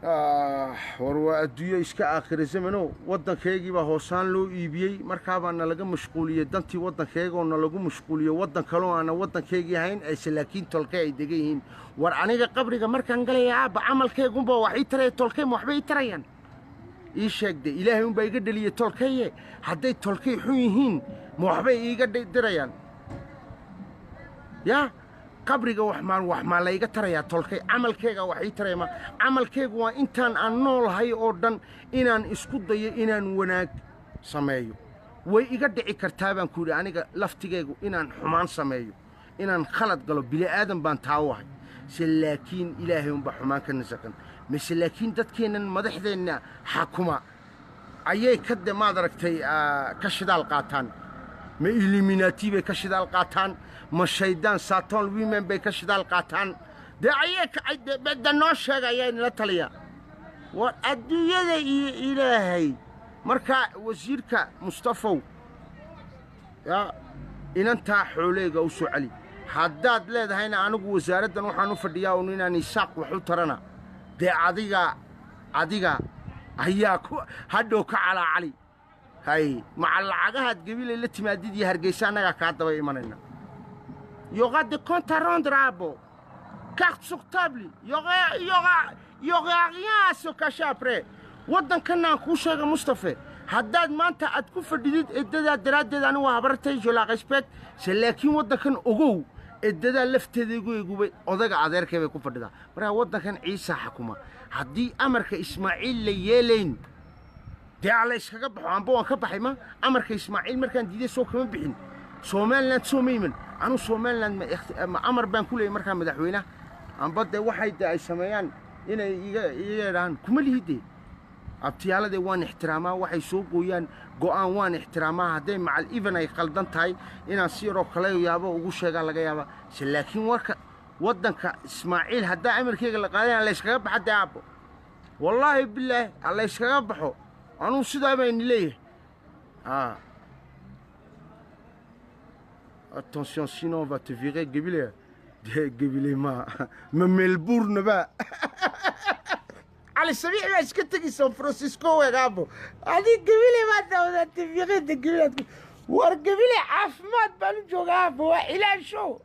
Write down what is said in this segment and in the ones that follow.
war waa adduunyo iska aakhirisamano waddankeygii baa hoosaan loo iibiyey markaabaa nalaga mashquuliyey dantii waddankeygoo nalagu mashquuliyo waddan kaloo aana waddankeygii ahayn ayse laakiin tolke ay degan yihiin war aniga qabriga markaan galaya aabba camalkeygunba wax ii taraya tolkey ma waxbay ii tarayaan ii sheegde ilaahay unbaa iga dheliyey tolkeye hadday tolkey xun yihiin ma waxbay iiga dirayaan yaa qabriga wax maa layga tarayaa tolkay camalkeyga wax ii taraya ma camalkeygu waa intaan aan noolahay oo dhan inaan isku dayo inaan wanaag sameeyo way iga dhici kartaa baan ku yidhi aniga laftigeygu inaan xumaan sameeyo inaan khalad galo bili'aadan baan taawahay se laakiin ilaahay unbaa xumaan ka nasaqan mise laakiin dadkeennan madaxdeenna xakuma ayay ka maad aragtay ka shidaal qaataan ma illuminati bay ka shidaal qaataan ma shaydaan saton women bay ka shidaal qaataan dee ayay bedda noo sheegaya inala taliya war adduunyada iyo ilaahay markaa wasiirka mustafow yaa inantaa xooleyga u soo celi haddaad leedahayna anigu wasaaraddan waxaan u fadhiyaa un inaan isaaq wax u tarana dee adiga ayaa hadhow ka calaacali hay maca lacagahaad gabilay la timaadid iyo hargeysa annagaa kaa daba imanayna yoga de compte à rendre abo carte sur table yoga rien à se cacher après waddankanaan kuu sheega mustafe haddaad maanta aad ku fadhidid eddadaa daraaddeed anigu waa habartay je la respect se laakiin waddankan ogow eddadaa lafteeda igu egubay odaga adeerkay bay ku fadhidaa markaa waddankan ciisa xakuma haddii amarka ismaaciil la yeelayn dee alla iskaga baxo amba waan ka baxay ma amarka ismaaciil markaan diiday soo kama bixin somaliland soo ma iman anuu somaliland ma amar baan ku leeyay markaa madaxweynaha amba dee waxay de ay sameeyaan inay iga yidhahaan kuma lihidee abtiyaaladee waan ixtiraamaa waxay soo gooyaan go'aan waan ixtiraamaa hadday macal even ay qaldan tahay inaan si yaroo kale yaabo ugu sheegaa laga yaaba se laakiin warka waddanka ismaaciil haddaa amarkeyga la qaadana layskaga baxa dee aabbo wallaahi bilaahi layskaga baxo anuu sidaa bayni leeyahay attention sinon on va te virer Gebile Gebile ma Melbourne ba على السبيع ما شكتك سان فرانسيسكو وغابو هذه قبيلة ما تاودا تفيغي دي قبيلة ور قبيلة عفمات بانو جوغابو وإلا شو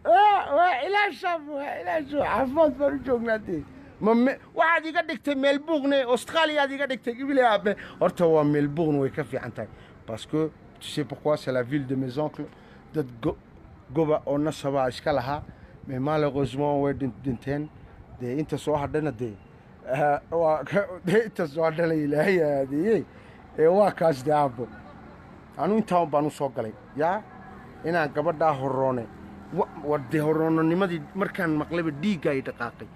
وإلا شافو وإلا شو عفمات بانو جوغناتي واحد يقدك تي ميلبورن أستراليا يقدك تي قبيلة أبي أرتوا ميلبورن ويكفي عنتاي باسكو tu sais pourquoi c'est la ville de mes oncles de Goba on a ça va iskalaha mais malheureusement ouais d'inten de inta soo hadhana de waa inta soo hadhana ilaahay aadiyay waa kaas daabo anu inta baan u soo galay yaa inaan gabadha horoone wadi horoonnimadii markaan maqlayba dhiiga ay dhaqaaqay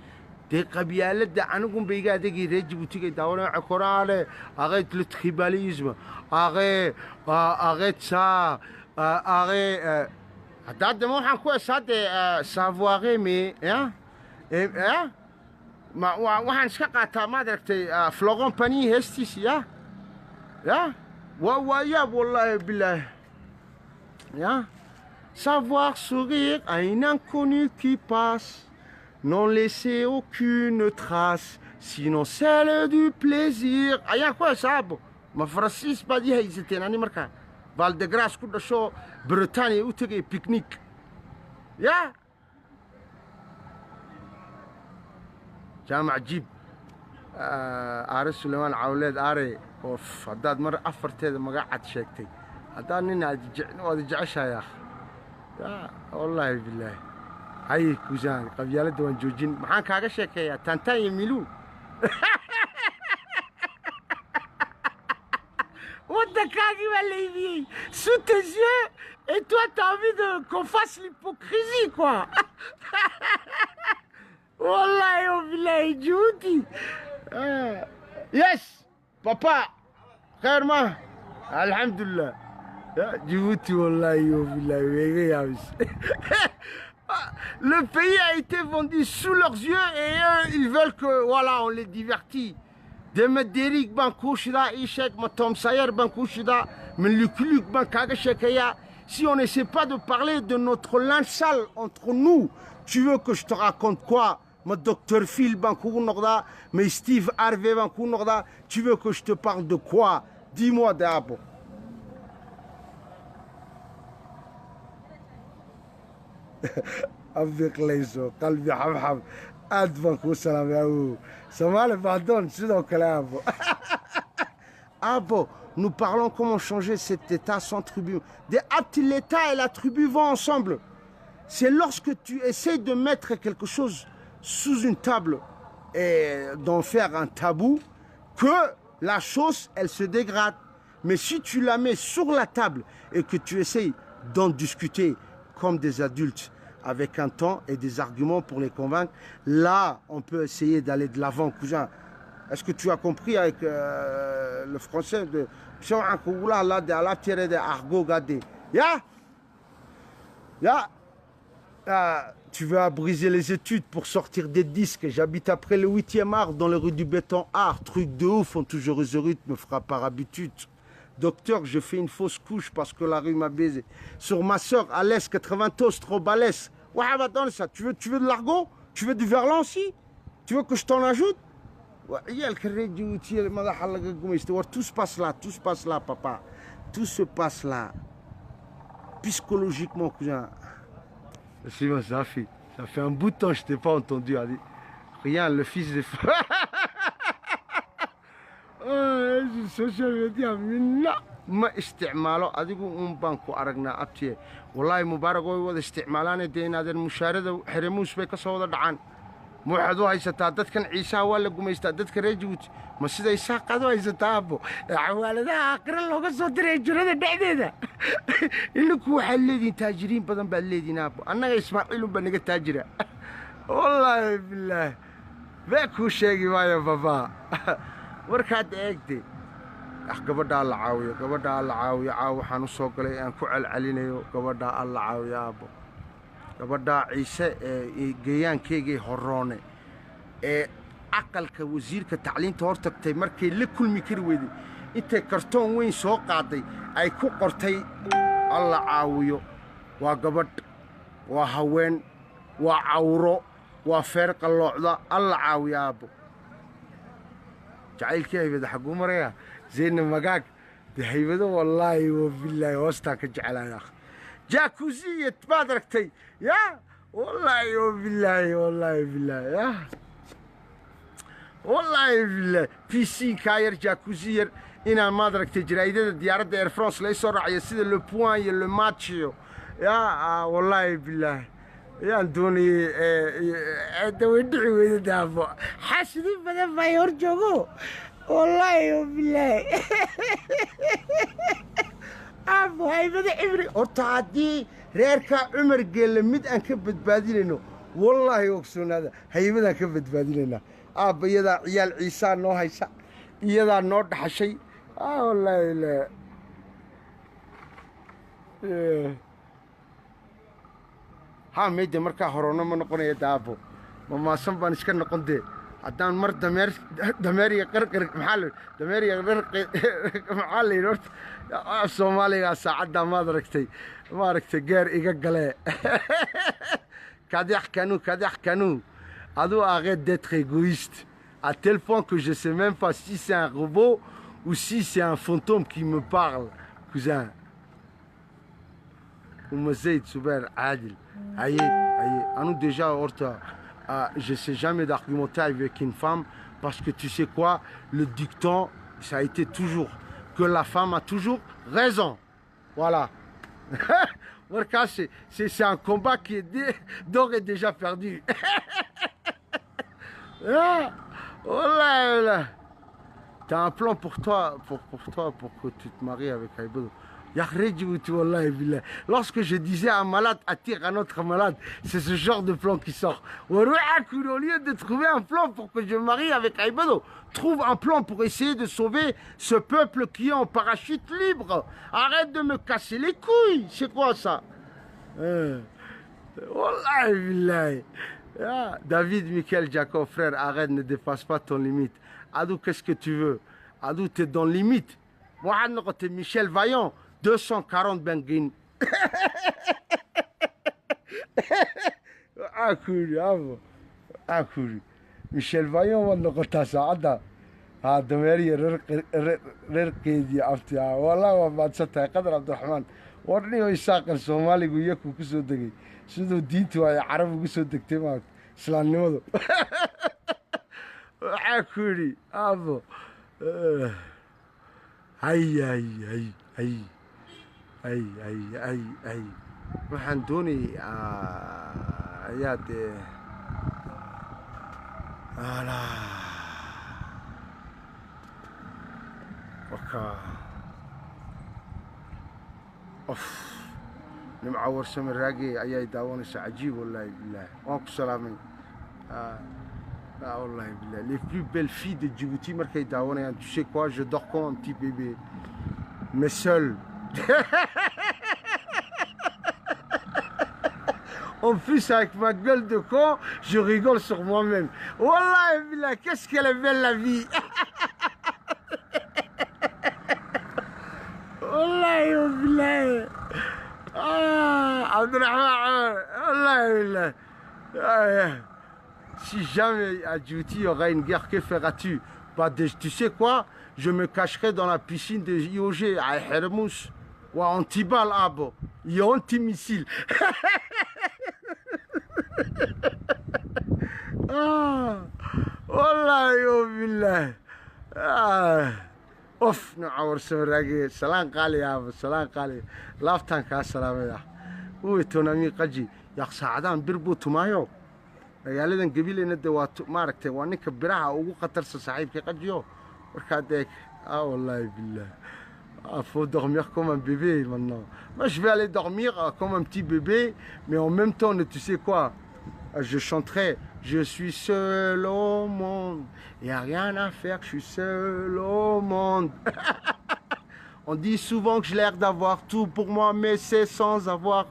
de qabyaalada anigu bayga adagii Djibouti daawana koraale arrête le tribalisme arrête ça hadda ma waxaan ku asaade savoir mais hein ma waxaan iska qaataa ma aragtay Florent Pagny hestis ya ya wallahi billah ya savoir sourire à un inconnu qui passe non laisser aucune trace, sinon celle du plaisir. Aïe, quoi ça? Ma Francis pas dit, ils étaient en Amérique. Val de Grâce, coup de chaud, Bretagne, où tu es pique-nique. Ya? جامع جيب عارف سليمان عولاد عاري اوف هداد مرة أفرت هذا ما قعدت شيكتي هداد نينا ودجعشها يا أخي يا والله بالله هاي كوزان قبيلة دوان جوجين محان كاغا شيكيا تانتا يميلو ودكاغي والليبي sous tes yeux et toi t'as envie qu'on fasse l'hypocrisie quoi. والله وبالله جودي يس بابا خير ما الحمد لله جيبوتي والله وبالله يا le pays a été vendu sous leurs yeux et eux ils veulent que voilà on les divertit de Mederic Bankouchida Ishek Matom Sayer Bankouchida mais le club Bankagashekaya si on n'essaie pas de parler de notre linge sale entre nous tu veux que je te raconte quoi? ma docteur Phil ban kugu noqdaa ma Steve Harvey ban kugu noqdaa tu veux que je te parle de quoi dis-moi d'abo avec les autres qalbi xabxab aad baan kuu salaamay awow Soomaali pardon sidoo kale abo abo nous parlons comment changer cet état sans tribu l'état et la tribu vont ensemble. C'est lorsque tu essaies de mettre quelque chose sous une table et d'en faire un tabou que la chose, elle se dégrade. Mais si tu la mets sur la table et que tu essayes d'en discuter comme des adultes avec un temps et des arguments pour les convaincre, là, on peut essayer d'aller de l'avant, cousin. Est-ce que tu as compris avec le français de tu veux briser les études pour sortir des disques. J'habite après le 8e art dans les rues du béton art. Truc de ouf, on toujours le rythme, me fera par habitude. Docteur, je fais une fausse couche parce que la rue m'a baisé. Sur ma soeur, à l'Est, 90, trop balèze. Ouais, attends, ça. Tu veux de l'argot? Tu veux du verlan aussi? Tu veux que je t'en ajoute? Tout se passe là, papa. Tout se passe là. Psychologiquement, cousin. Ça fait un bout de temps que je t'ai pas entendu. Rien, le fils de... social media ما استعماله أديكو بانكو أرجنا أبتيه والله مبارك وهذا استعمالان دين هذا المشاردة حرموس بيك صودا دعان مو حدو هاي ستادت كان عيسى ولا قوم يستادت كريجوت ما سيدا يساق هذا هاي ستابو عوالة ده أقرأ لو قصة ريجور هذا بعد ده إنكو حلدين تاجرين بدن بالليدين أبو أنا يسمع إلو بنيك تاجرة والله بالله بيكو شيء ما يا بابا وركاد إيكتي gabadha la caawiyo caaw waxaan u soo galay aan ku celcelinayo gabadha la caawiyo aabo gabadha ciise ee geeyaankeygii horoone ee aqalka wasiirka tacliinta hortagtay markay la kulmi kari weyday intay kartoon weyn soo qaaday ay ku qortay alla caawiyo waa gabadh waa haween waa cawro waa feer qalloocda alla caawiyo aabo jacaylkeeyda xaguu maraya زين مقاك هيبده والله وبالله وسطك جعلها يا اخي جاكوزي تبادركتي يا والله وبالله والله بالله يا والله بالله في سي كاير جاكوزير انا ما دركتي جرايده ديارة اير فرانس لا يسو راعيه سيده لو بوين يا لو ماتشيو يا والله بالله يا دوني دويدعي ويدا دافو حاسدين بدل ما يرجعوا والله بالله أبو هاي بدي عمري أرتعدي ريركا عمر قال مد أن كبت بادينه والله يوكسون هذا هاي بدي كبت بادينه أبو يدا عيال عيسى نو هايسا يدا نور حشي والله لا ها ميدي مركا هرونا من نقول يا دابو ما سنبان إيش كنا قندي haddaan mar dameeriga qarqar maxaa dameeriga maxaa yirahdo Soomaaliga saacada ma aragtay gaar iga galee kadix kanu adu arrête d'être égoïste à tel point que je sais même pas si c'est un robot ou si c'est un fantôme qui me parle cousin ومزيد سوبر عادل هاي انا déjà horta je ne sais jamais d'argumenter avec une femme parce que tu sais quoi, le dicton, ça a été toujours que la femme a toujours raison. Voilà. C'est un combat qui est d'ores et déjà perdu. Voilà. T'as un plan pour toi, pour que tu te maries avec Aïbado. Lorsque je disais un malade attire un autre malade, c'est ce genre de plan qui sort. Au lieu de trouver un plan pour que je me marie avec Aïbado, trouve un plan pour essayer de sauver ce peuple qui est en parachute libre. Arrête de me casser les couilles. C'est quoi ça? David, Michael, Jacob, frère, arrête, ne dépasse pas ton limite. Adou, qu'est-ce que tu veux? Adou, t'es dans limite. Moi, t'es Michel Vaillant. 240 benguines. Ah, cool, أكوري ميشيل فايون ونقطع ساعدها هذا ماري ريركيدي أفتيها والله ما تصدق قدر عبد الرحمن ورني ويساق الصومالي وياكو كسو دقي سيدو دينتو يا عرب كسو دقتي معك سلام نمضو أكوري أبو هاي هاي هاي هاي هاي هاي هاي هاي waxaan doonayay ayaa dee waka of nimca warsame raage ayay daawanaysaa cajiib wallaahi bilaahi waan ku salaamay wallaahi bilaahi les plus belles filles de Djibouti markay daawanayaan tu sais quoi je dors comme un petit bébé mais seul En plus, avec ma gueule de con, je rigole sur moi-même. Wallah, billah, qu'est-ce qu'elle est belle la vie. Wallah, billah. Abdurrahman, wallah, billah. Si jamais à Djibouti il y aura une guerre, que feras-tu? Bah, tu sais quoi? Je me cacherai dans la piscine de IOG à Hermous ou à Antibal, Abo. Il y a anti-missile. والله بالله اوف نعور سوراقي سلام قالي يا ابو سلام قالي لافتان كا سلام يا هو تونامي قجي يا ساعدان بربوتو مايو magaaladan gabiileyna de waa maaragtay waa ninka biraha ugu khatarsan saaxiibkii qajiyo markaa deeg wallahi billah faut dormir comme un bébé maintenant moi je vais aller dormir comme un petit bébé mais en même temps tu sais quoi je chanterai je suis seul au monde y a rien à faire je suis seul au monde on dit souvent que j'ai l'air d'avoir tout pour moi mais c'est sans avoir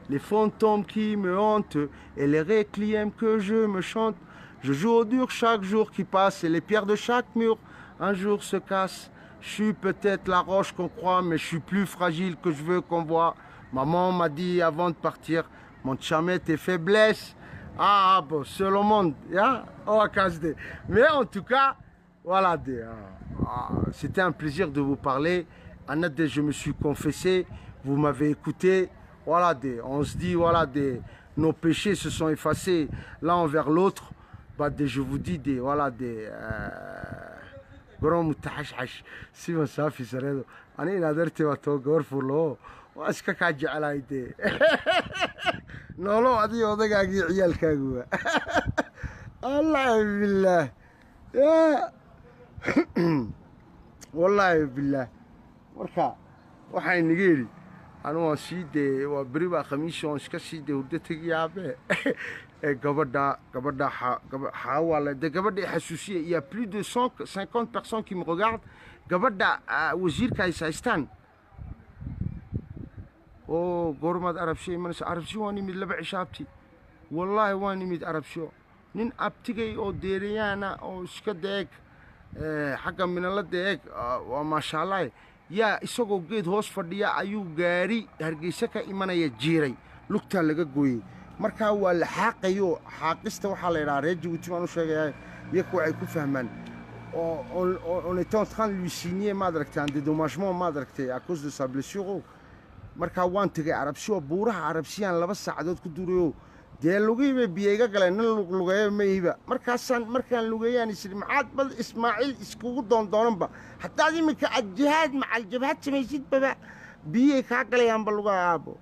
les fantômes qui me hantent et les requiem que je me chante. Je joue au dur chaque jour qui passe et les pierres de chaque mur un jour se cassent. Je suis peut-être la roche qu'on croit, mais je suis plus fragile que je veux qu'on voit. Maman m'a dit avant de partir, mon jamais tes faiblesses. Ah bon, seul au monde, yeah? Oh, mais en tout cas, voilà, c'était un plaisir de vous parler. Annette, je me suis confessé, vous m'avez écouté. Voilà, on se dit, voilà, nos péchés se sont effacés l'un envers l'autre. Bah, je vous dis, voilà, gros mutahash, si on s'en fait, c'est vrai. On est là, tu vas te voir pour l'eau. Est-ce que tu as dit à la idée? Non, non, on dit, on a gagné, il y a le cagou. Allah billah. Wallah billah. Warka, waxay nigiri. أنا سيدي وبريبا خميسون سكسيدي ودتك يا أبي قبضة حاول ده قبضة حسوسية il y a plus de 150 personnes qui me regardent قبضة وزير كايسايستان أو قرمة عرب شيء من عرب شيء واني من لبع شابتي والله واني من عرب شيء نين أبتجي أو ديريانا أو سكدك حاجة من الله ديك وما شاء الله yaa isagoo geed hoos fadhiya ayuu gaari hargeysa ka imanaya jiiray lugta laga gooyay markaa waa la xaaqayo xaaqista waxa la yiraahdaa reer Djibouti waan u sheegay iyagu ay ku fahmaan on était en train de lui signer madragtay un dédommagement madragtay à cause de sa blessure markaa waan tagay arabsiyo buuraha arabsiyan 2 saacadood ku durayo dee lugayba biyaga galeen lugayba mayba markaan lugayaan isri maxaad bal Ismaaciil iskugu doondoonanba hatta imika jihaad macal jabhad samaysid baba biyay ka galayaan bal lugaabo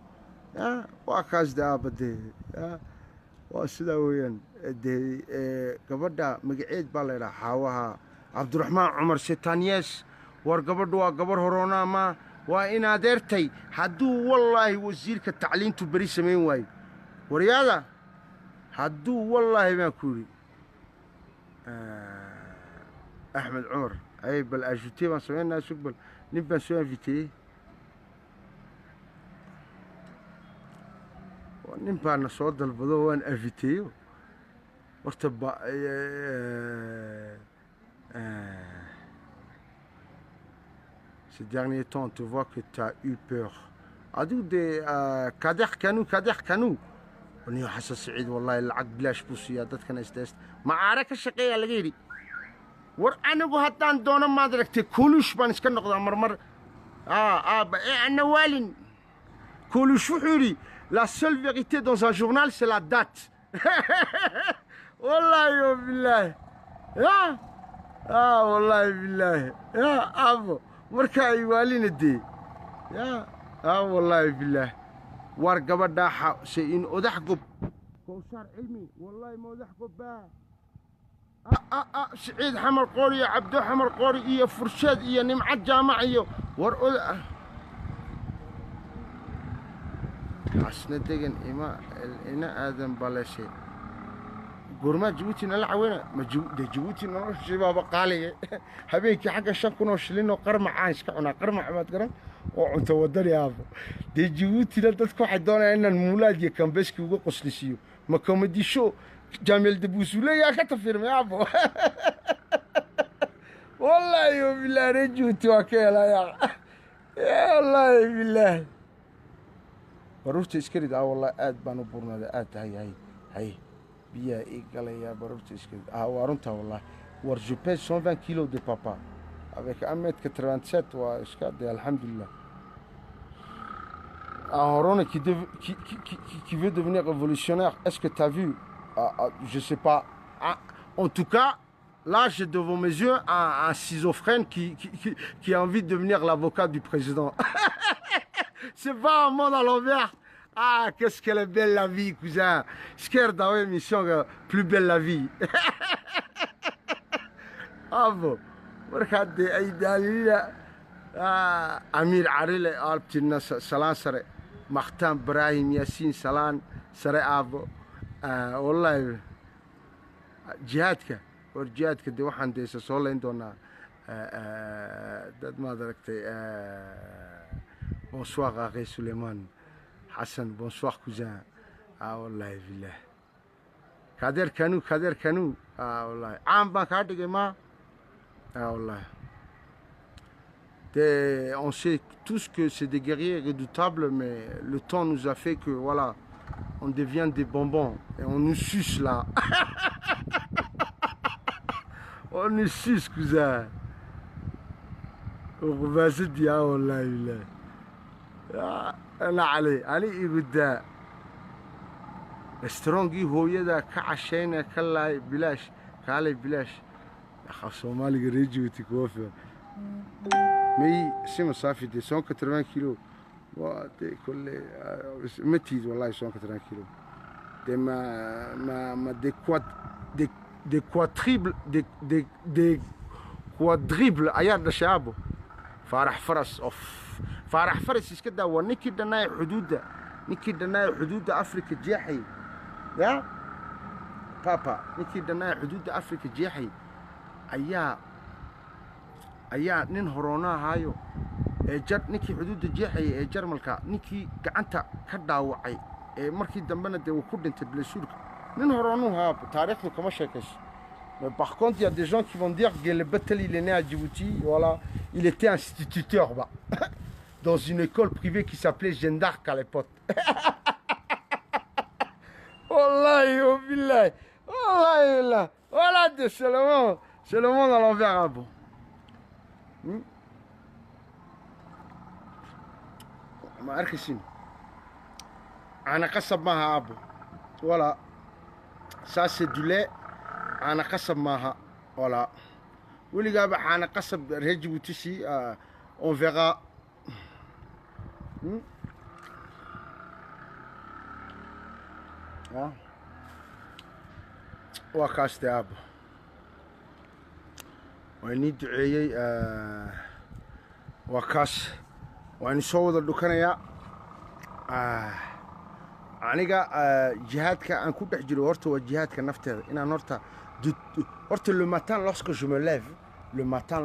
waa kaas daabade waa sida weeyaan gabadha magaceed baa la yiraahdaa Xaawaha Cabdiraxmaan Cumar Setaaniyees war gabadhu waa gabar horoona ma waa in adeertay hadduu wallaahi wasiirka tacliintu bari sameyn waayo ورياضة هدو والله ما كوري أحمد عمر أي بل أجوتي ما سوينا سقبل نبى نسوي فيتي ونبى نصعد البضوء وين أفيتي وارتبع Ces derniers temps, on te voit que tu as eu peur. Adou de Kader Kanou. ونيو حسن سعيد والله العقد بلاش بوسيا دتكن استست معارك الشقيه لغيري ور anigu haddaan doono maad aragtay kulush baan iska noqdaa marmar أنا والين كulush wuxuu yidhi la seule vérité dans un journal c'est la date والله بالله والله بالله يا أبو مركا يوالين الدي والله بالله ورقبة داحة شيء أدحقب كوثر علمي والله ما أدحقب بها سعيد حمر قوري عبدو حمر قوري إيا فرشاد إيا نمعة جامعية عشنا دقن إنا آدم بلا شيء قرما جبوتي نلعونا ما جبوتي نروح شباب قالي حبيبي حق الشكون وشلينو قرمع عايش كعنا قرمع ما تقرن وأنت ودري يا أبو دي جبوتي لا تذكر حدونا إن المولاد كان بسكي وقص لسيو ما كوميدي شو جامل دبوسولة يا كتفير يا أبو والله بالله رجوتي وكيلا يا والله بالله بروحتي اسكريد والله آد بانو بورنا آد هاي بيا إيقالي يا بروحتي اسكريد وارنتها والله je pèse 120 kilos de papa avec 1m87 وإسكاد الحمد لله Aaron qui veut devenir révolutionnaire, est-ce que tu as vu je sais pas. En tout cas, là, j'ai devant mes yeux un schizophrène qui a envie de devenir l'avocat du président. C'est pas un monde à l'envers. Qu'est-ce qu'elle est belle la vie, cousin. Skerda, ouais, mission, plus belle la vie. Bon. Regardez, Amir Aril, Alptina, Salan Sare, Martin Brahim, Yassine, Salan, Sare Abo. والله جهادك ورجهادك دي waxaan deesa soo leyn doonaa dad ma aragtay bonsoir Akhi Suleiman Hassan bonsoir cousin والله بالله Kader Kanu والله عام baan ka dhigay ma والله on sait tous que c'est des guerriers redoutables mais le temps nous a fait que voilà on devient des bonbons et on nous suce là. On nous suce, cousin. وغباسة يا والله بالله. أنا علي يقول رستورانجي هو يدا كعشينا كلا بلاش كالي بلاش. يا أخي الصومالي ريجي وتكوفي. مي سيما صافي دي 180 كيلو. واتي كل متيز والله 180 كيلو دي ما دي كوادريبل دي كوادريبل اياد شابو فرح فرس فرح فرس ايش كده ونيكي دناي حدود افريقيا جيحي يا بابا نيكي دناي حدود افريقيا جيحي ايا نين هرونا هايو ninkii xuduudda jeexayay ee Jarmalka ninkii gacanta ka dhaawacay ee markii dambena uu ku dhintay blessurka nin horonu haa taariikhdu kama sheekayso mais par contre il y a des gens qui vont dire que le Battel il est né à Djibouti voilà il était instituteur dans une école privée qui s'appelait Jeanne d'Arc à l'époque wallahi billahi wallahi voilà c'est le monde à l'envers bon ما أركسين أنا قصب معها أبو ولا ساس دولة أنا قصب معها ولا واللي قابل أنا قصب رجع وتشي on verra وكاست أبو ونيد عيي وكاس وأنا صوّد الدكانية aniga jihaadka aan ku dhex jiro horta waa jihaadka nafteeda inaan horta le matin lorsque je me lève le matin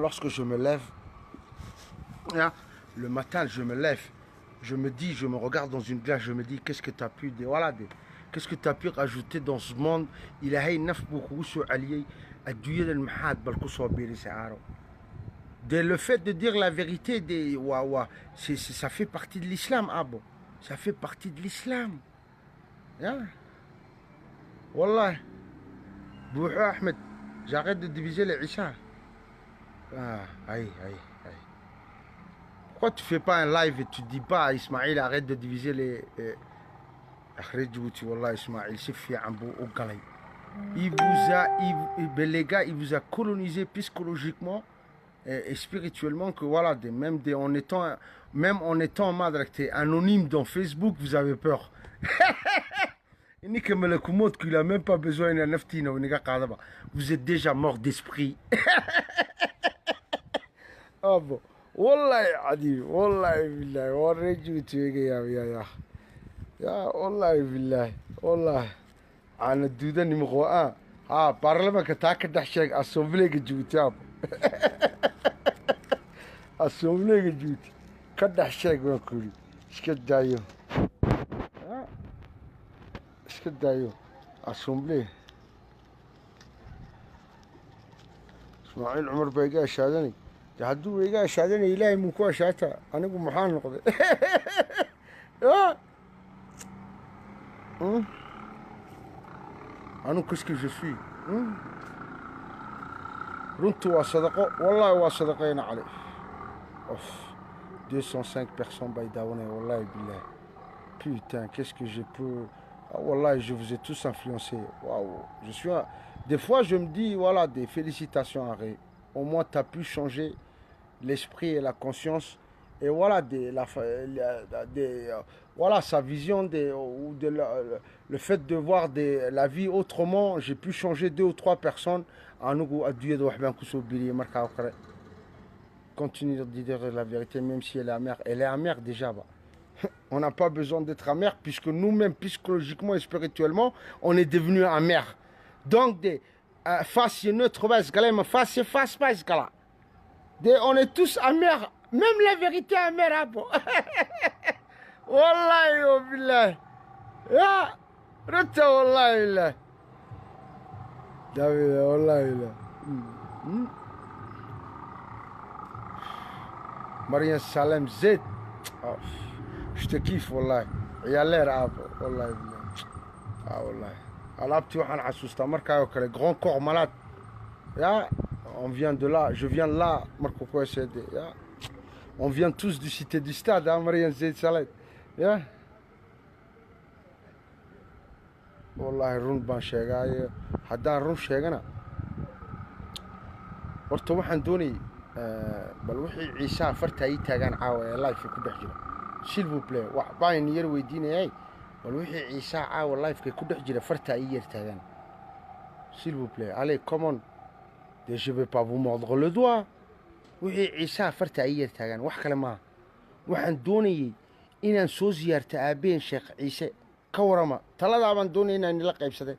je me lève je me dis je me regarde dans une glace je me dis qu'est-ce que tu as pu qu'est-ce que tu as pu rajouter dans ce monde ilaahay naf buu kugu soo celiyey adduunyadan maxaad bal ku soo biirisay aaro le fait de dire la vérité ça fait partie de l'islam abo ça fait partie de l'islam. Yeah. والله بوحو أحمد j'arrête de diviser les Isha. Ah, aïe, aïe, aïe. Pourquoi tu fais pas un live et tu dis pas à Ismaël arrête de diviser les... Arrête Djibouti, wallah Ismaël, c'est fait un beau au galay. Il vous a, les gars, il vous a colonisé psychologiquement et spirituellement que voilà, même en étant anonyme dans Facebook, vous avez peur. Vous êtes déjà mort d'esprit. Ah bon. Wallahi Adi, wallahi billahi, warreju tuege ya. Ya wallahi billahi, wallahi. Ana duda ni mqoa. Ha, parliamentka taa ka dhex sheeg assemblyga Djibouti. Assemblyga Djibouti. Ka dhex sheeg waan ku yiri. Iska daayo. Iska daayo. Assembly. Ismaïl Umar Bayga shaadani. hadduu iga ashaadana ilaahay muu ku ashaata anigu maxaa noqday anu qu'est-ce que je suis runtu waa sadaqo wallahi waa sadaqayna cali 205 personnes bay daawanaya wallahi billahi putain qu'est-ce que je peux wallahi je vous ai tous influencé waouh je suis des fois je me dis voilà des félicitations Harry au moins tu as pu changer l'esprit et la conscience et voilà voilà sa vision le fait de voir la vie autrement. J'ai pu changer 2 ou 3 personnes continue de dire la vérité même si elle est amère déjà on n'a pas besoin d'être amer puisque nous-mêmes psychologiquement et spirituellement on est devenus amers donc face neutre face on est tous amers, même la vérité amère. Wallahi wa billahi. Ya, rata wallahi la. David, wallahi la. Mariam Salem Z. Je te kiffe wallahi. Il a l'air abo, wallahi billahi. Ah wallahi. Alabti waxaan xasuustaa markaa oo kale grand corps malade. Ya. On vient de là, je viens de là, on vient tous du cité du stade, hein, Mariam Zaid Salet. Yeah. Wallahi run baan sheegay, haddaan run sheegana. Horta waxaan doonay bal wixii Ciisa farta ay taagan caawa ee live ku dhex jira. S'il vous plaît, wax baan yar weydiinayay. Bal wixii Ciisa caawa live ku dhex jira farta ay yar taagan. S'il vous plaît, allez, come on. Je ne vais pas vous mordre le doigt. Oui, Issa farta ayir tagan wax kale ma waxaan doonayay inaan soo ziyaarto aabeen Sheekh Ciise ka warama talada baan doonayay inaan la qaybsado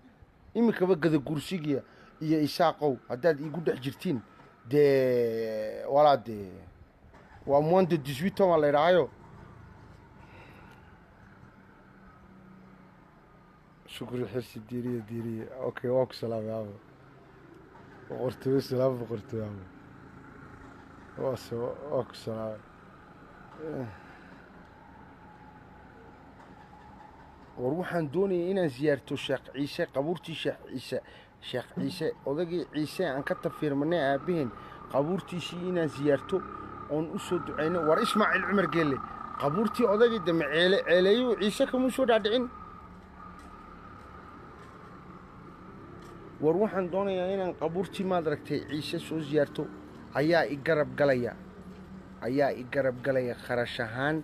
imika gada gursiga iyo Isaaqow hadaad igu dhex jirtiin de wala de waa moins de 18 ans la yiraayo shukri xirsi diiriye okay waa salaam yaabo وقرتوي سلام وقرتوي عمو واسو اكسا وروحان دوني إنا زيارتو شيخ عيسى قبورتي شيخ عيسى odagii ciise aan ka tafirmanay aabeen qabuurtiisii inaan ziyaarto oon u soo duceyno war Ismaaciil Cumar Geelle qabuurtii odagii ceeleeyo ciise kama soo dhaadhicin war waxaan doonayaa inaan qabuurtii maad aragtay ciise soo ziyaarto ayaa i garab galaya kharash ahaan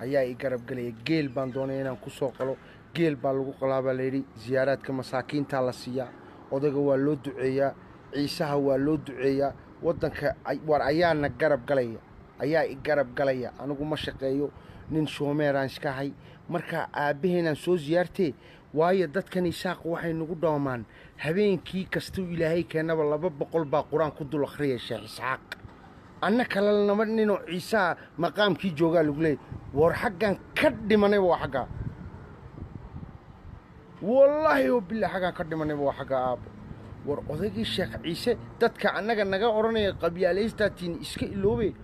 ayaa i garab galaya geel baan doonaya inaan ku soo qalo geel baa lagu qalaaba leeyri ziyaaraadka masaakiinta la siiya odaga waa loo duceeyaa ciisaha waa loo duceeyaa wadanka war ayaana garab galaya ayaa i garab galaya anigu ma shaqeeyo nin shoomeeraan iska hay marka aabaheenan soo ziyaartay waayo dadkan Isaaq waxay nagu dhoomaan habeenkii kastuu ilaahay keenaba 200 baa quraan ku dul akhriyay Sheekh Isaaq anna kala nama nino Ciisa maqaamkii jooga lagu leey war xaqan ka dhimanay waa xaqa wallahi billahi xaqan ka dhimanay waa xaqa aab war odagii Sheekh Ciise dadka annaga naga oranay qabyaalaystatiin iska iloobe